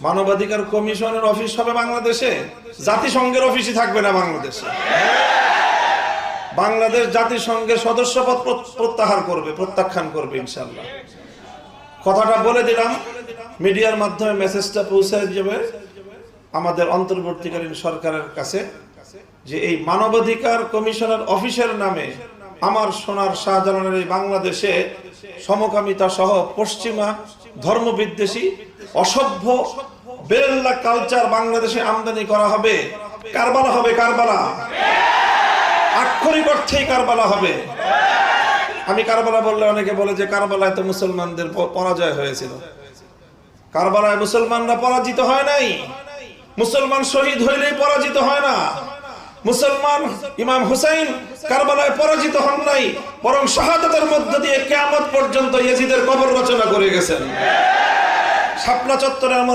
মানবাধিকার কমিশনের অফিস হবে বাংলাদেশে, জাতিসংঘের অফিসই থাকবে না বাংলাদেশে। বাংলাদেশ জাতিসংঘের সদস্যপদ প্রত্যাহার করবে, প্রত্যাখ্যান করবে ইনশাআল্লাহ। কথাটা বলে দিলাম, মিডিয়ার মাধ্যমে মেসেজটা পৌঁছে যাবে আমাদের অন্তর্বর্তীকালীন সরকারের কাছে যে এই মানবাধিকার কমিশনের অফিসের নামে আমার সোনার শাহজালালের এই বাংলাদেশে সমকামিতা সহ পশ্চিমা ধর্মবিদ্বেষী অসভ্য বেরেল্লা কালচার বাংলাদেশে আমদানি করা হবে। কারবালা হবে, কারবালা, আক্ষরিক অর্থেই কারবালা হবে। আমি কারবালা বললে অনেকে বলে যে কারবালায় তো মুসলমানদের পরাজয় হয়েছিল। কারবালায় মুসলমানরা পরাজিত হয় নাই। মুসলমান শহীদ হইলেই পরাজিত হয় না। মুসলমান ইমাম হুসাইন কারবালায় পরাজিত হন নাই, বরং শাহাদাতের মধ্য দিয়ে কিয়ামত পর্যন্ত ইয়াজিদের কবর রচনা করে গেছেন। শাপলা চত্বরে